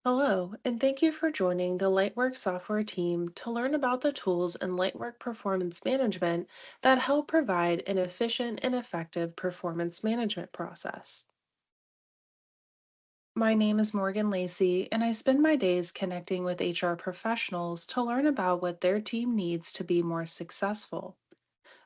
Hello, and thank you for joining the LightWork Software Team to learn about the tools in LightWork Performance Management that help provide an efficient and effective performance management process. My name is Morgan Lacey, and I spend my days connecting with HR professionals to learn about what their team needs to be more successful.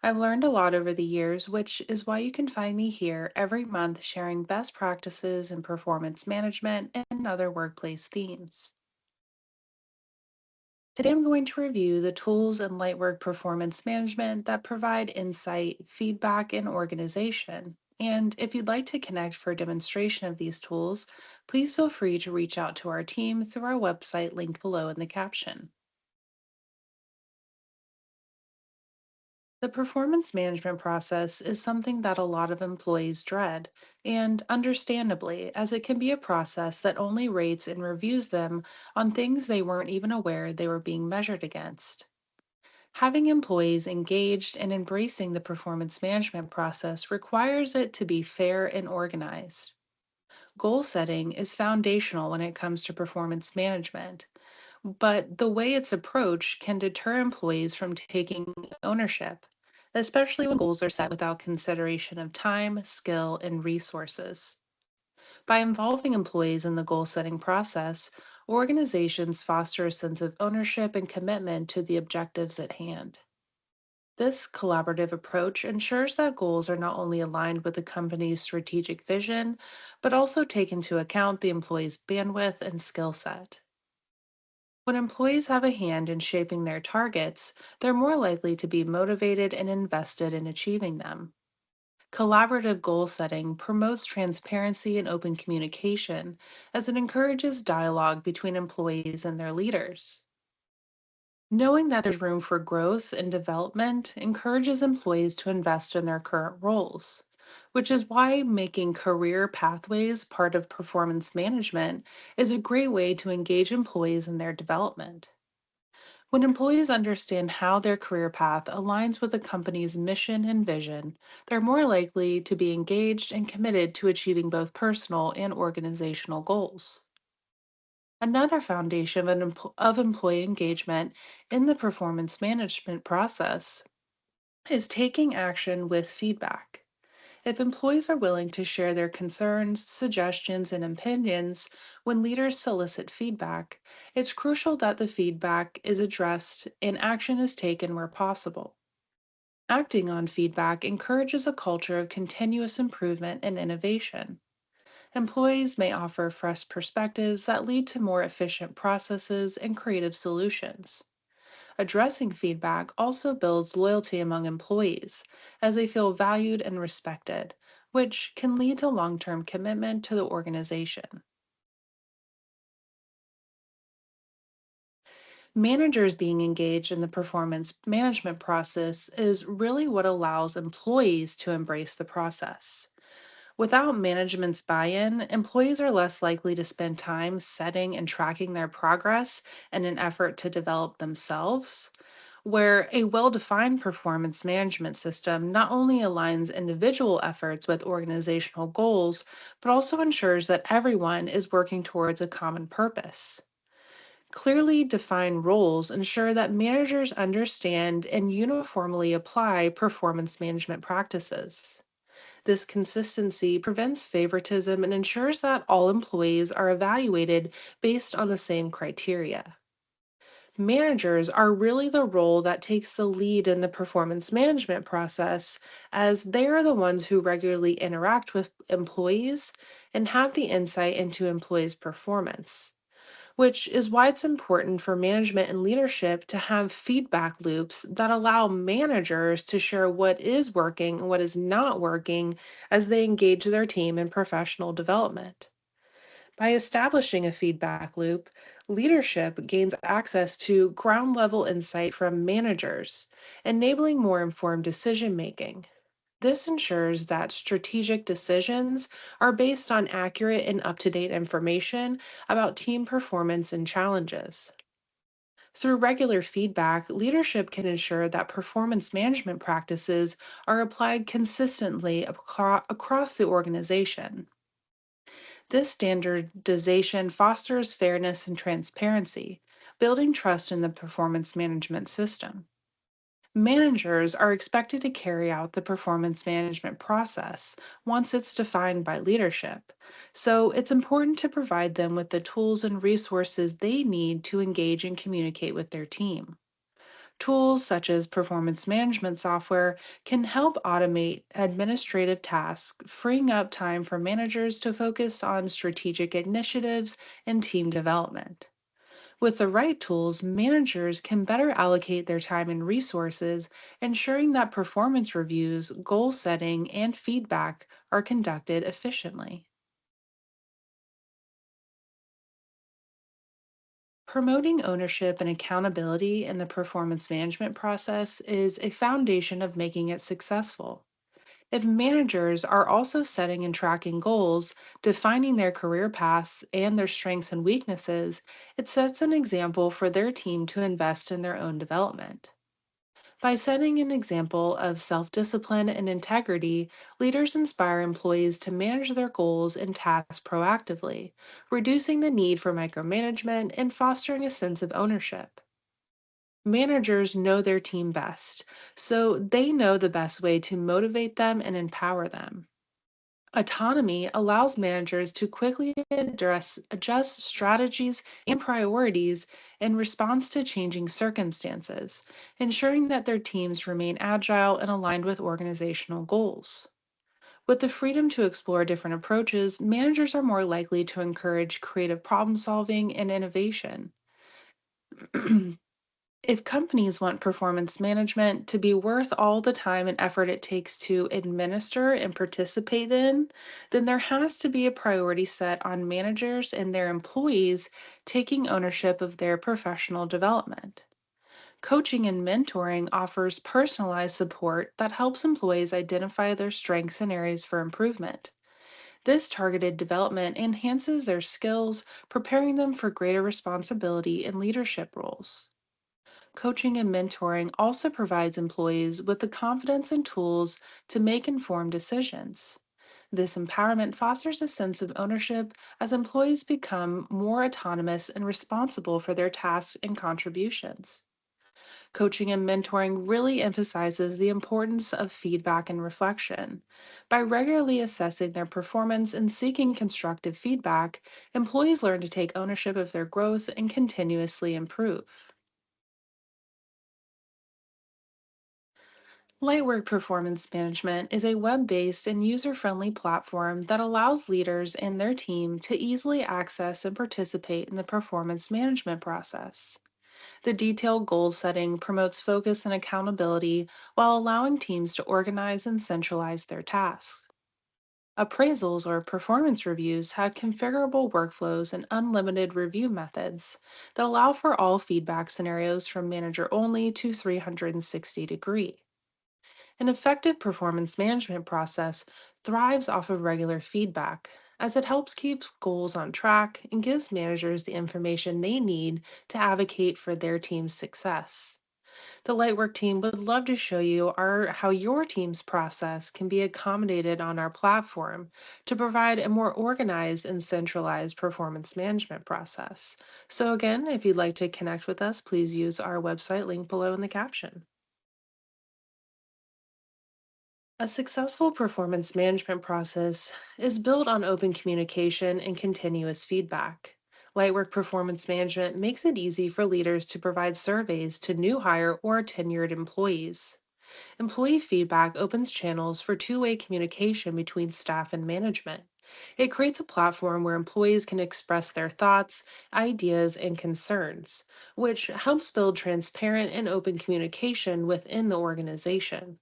I've learned a lot over the years, which is why you can find me here every month sharing best practices in performance management and other workplace themes. Today, I'm going to review the tools in LightWork Performance Management that provide insight, feedback, and organization. And if you'd like to connect for a demonstration of these tools, please feel free to reach out to our team through our website linked below in the caption. The performance management process is something that a lot of employees dread, and understandably, as it can be a process that only rates and reviews them on things they weren't even aware they were being measured against. Having employees engaged and embracing the performance management process requires it to be fair and organized. Goal setting is foundational when it comes to performance management, but the way it's approached can deter employees from taking ownership, especially when goals are set without consideration of time, skill, and resources. By involving employees in the goal setting process, organizations foster a sense of ownership and commitment to the objectives at hand. This collaborative approach ensures that goals are not only aligned with the company's strategic vision, but also take into account the employee's bandwidth and skill set. When employees have a hand in shaping their targets, they're more likely to be motivated and invested in achieving them. Collaborative goal setting promotes transparency and open communication as it encourages dialogue between employees and their leaders. Knowing that there's room for growth and development encourages employees to invest in their current roles, which is why making career pathways part of performance management is a great way to engage employees in their development. When employees understand how their career path aligns with the company's mission and vision, they're more likely to be engaged and committed to achieving both personal and organizational goals. Another foundation of employee engagement in the performance management process is taking action with feedback. If employees are willing to share their concerns, suggestions, and opinions when leaders solicit feedback, it's crucial that the feedback is addressed and action is taken where possible. Acting on feedback encourages a culture of continuous improvement and innovation. Employees may offer fresh perspectives that lead to more efficient processes and creative solutions. Addressing feedback also builds loyalty among employees as they feel valued and respected, which can lead to long term commitment to the organization. Managers being engaged in the performance management process is really what allows employees to embrace the process. Without management's buy in, employees are less likely to spend time setting and tracking their progress in an effort to develop themselves. Where a well defined performance management system not only aligns individual efforts with organizational goals, but also ensures that everyone is working towards a common purpose. Clearly defined roles ensure that managers understand and uniformly apply performance management practices. This consistency prevents favoritism and ensures that all employees are evaluated based on the same criteria. Managers are really the role that takes the lead in the performance management process, as they are the ones who regularly interact with employees and have the insight into employees' performance. Which is why it's important for management and leadership to have feedback loops that allow managers to share what is working and what is not working as they engage their team in professional development. By establishing a feedback loop, leadership gains access to ground level insight from managers, enabling more informed decision making. This ensures that strategic decisions are based on accurate and up to date information about team performance and challenges. Through regular feedback, leadership can ensure that performance management practices are applied consistently across the organization. This standardization fosters fairness and transparency, building trust in the performance management system. Managers are expected to carry out the performance management process once it's defined by leadership. So it's important to provide them with the tools and resources they need to engage and communicate with their team. Tools such as performance management software can help automate administrative tasks, freeing up time for managers to focus on strategic initiatives and team development. With the right tools, managers can better allocate their time and resources, ensuring that performance reviews, goal setting, and feedback are conducted efficiently. Promoting ownership and accountability in the performance management process is a foundation of making it successful. If managers are also setting and tracking goals, defining their career paths and their strengths and weaknesses, it sets an example for their team to invest in their own development. By setting an example of self discipline and integrity, leaders inspire employees to manage their goals and tasks proactively, reducing the need for micromanagement and fostering a sense of ownership. Managers know their team best, so they know the best way to motivate them and empower them. Autonomy allows managers to quickly adjust strategies and priorities in response to changing circumstances, ensuring that their teams remain agile and aligned with organizational goals. With the freedom to explore different approaches, managers are more likely to encourage creative problem solving and innovation. If companies want performance management to be worth all the time and effort it takes to administer and participate in, then there has to be a priority set on managers and their employees taking ownership of their professional development. Coaching and mentoring offers personalized support that helps employees identify their strengths and areas for improvement. This targeted development enhances their skills, preparing them for greater responsibility in leadership roles. Coaching and mentoring also provides employees with the confidence and tools to make informed decisions. This empowerment fosters a sense of ownership as employees become more autonomous and responsible for their tasks and contributions. Coaching and mentoring really emphasizes the importance of feedback and reflection. By regularly assessing their performance and seeking constructive feedback, employees learn to take ownership of their growth and continuously improve. LightWork Performance Management is a web based and user friendly platform that allows leaders and their team to easily access and participate in the performance management process. The detailed goal setting promotes focus and accountability while allowing teams to organize and centralize their tasks. Appraisals or performance reviews have configurable workflows and unlimited review methods that allow for all feedback scenarios from manager only to 360-degree. An effective performance management process thrives off of regular feedback, as it helps keep goals on track and gives managers the information they need to advocate for their team's success. The Lightwork team would love to show you how your team's process can be accommodated on our platform to provide a more organized and centralized performance management process. So, again, if you'd like to connect with us, please use our website link below in the caption. A successful performance management process is built on open communication and continuous feedback. Lightwork Performance Management makes it easy for leaders to provide surveys to new hire or tenured employees. Employee feedback opens channels for two-way communication between staff and management. It creates a platform where employees can express their thoughts, ideas, and concerns, which helps build transparent and open communication within the organization.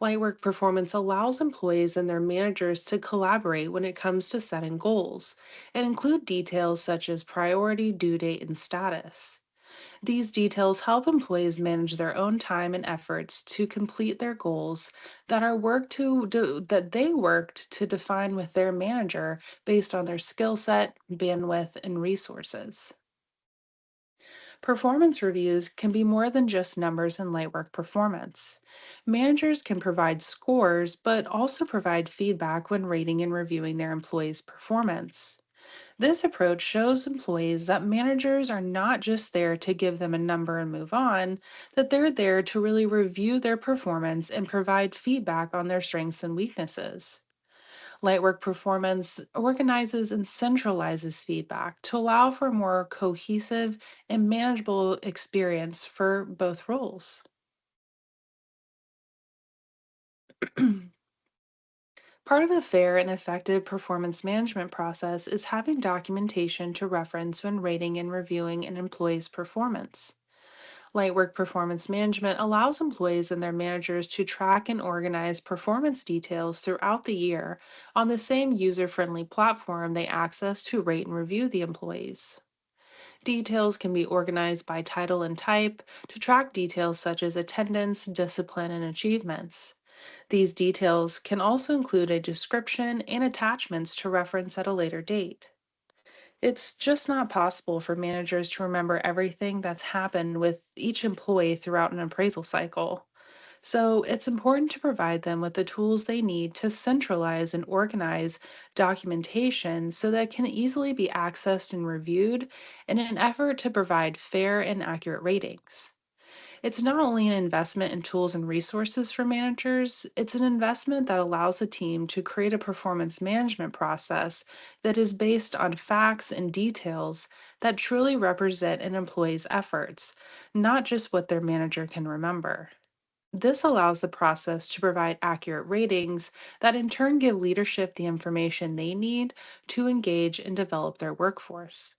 Lightwork Performance allows employees and their managers to collaborate when it comes to setting goals and include details such as priority, due date, and status. These details help employees manage their own time and efforts to complete their goals that they worked to define with their manager based on their skill set, bandwidth, and resources. Performance reviews can be more than just numbers in LightWork performance. Managers can provide scores, but also provide feedback when rating and reviewing their employees' performance. This approach shows employees that managers are not just there to give them a number and move on, that they're there to really review their performance and provide feedback on their strengths and weaknesses. Lightwork Performance organizes and centralizes feedback to allow for a more cohesive and manageable experience for both roles. Part of a fair and effective performance management process is having documentation to reference when rating and reviewing an employee's performance. Lightwork Performance Management allows employees and their managers to track and organize performance details throughout the year on the same user friendly platform they access to rate and review the employees. Details can be organized by title and type to track details such as attendance, discipline, and achievements. These details can also include a description and attachments to reference at a later date. It's just not possible for managers to remember everything that's happened with each employee throughout an appraisal cycle. So it's important to provide them with the tools they need to centralize and organize documentation so that it can easily be accessed and reviewed in an effort to provide fair and accurate ratings. It's not only an investment in tools and resources for managers, it's an investment that allows a team to create a performance management process that is based on facts and details that truly represent an employee's efforts, not just what their manager can remember. This allows the process to provide accurate ratings that in turn give leadership the information they need to engage and develop their workforce.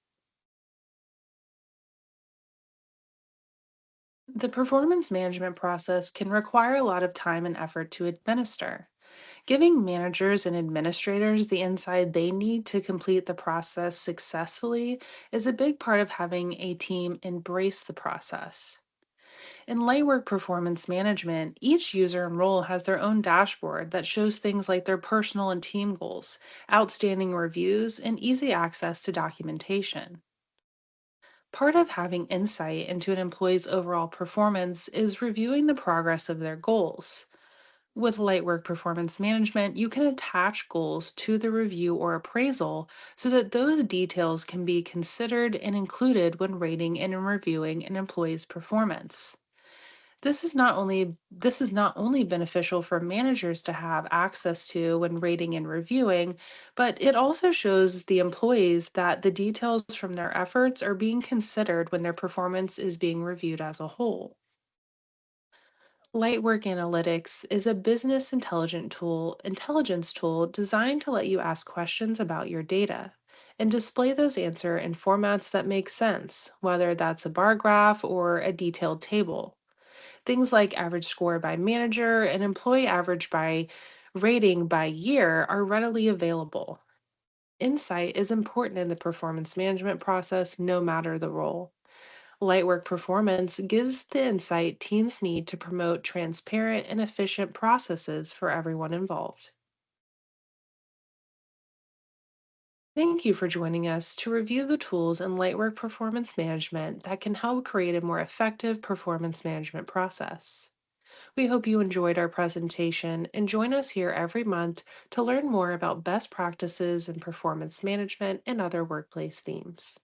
The performance management process can require a lot of time and effort to administer. Giving managers and administrators the insight they need to complete the process successfully is a big part of having a team embrace the process. In Lightwork Performance Management, each user and role has their own dashboard that shows things like their personal and team goals, outstanding reviews, and easy access to documentation. Part of having insight into an employee's overall performance is reviewing the progress of their goals. With Lightwork Performance Management, you can attach goals to the review or appraisal so that those details can be considered and included when rating and reviewing an employee's performance. This is not only beneficial for managers to have access to when rating and reviewing, but it also shows the employees that the details from their efforts are being considered when their performance is being reviewed as a whole. Lightwork Analytics is a intelligence tool designed to let you ask questions about your data and display those answers in formats that make sense, whether that's a bar graph or a detailed table. Things like average score by manager and employee average by rating by year are readily available. Insight is important in the performance management process, no matter the role. Lightwork Performance gives the insight teams need to promote transparent and efficient processes for everyone involved. Thank you for joining us to review the tools in Lightwork Performance Management that can help create a more effective performance management process. We hope you enjoyed our presentation and join us here every month to learn more about best practices in performance management and other workplace themes.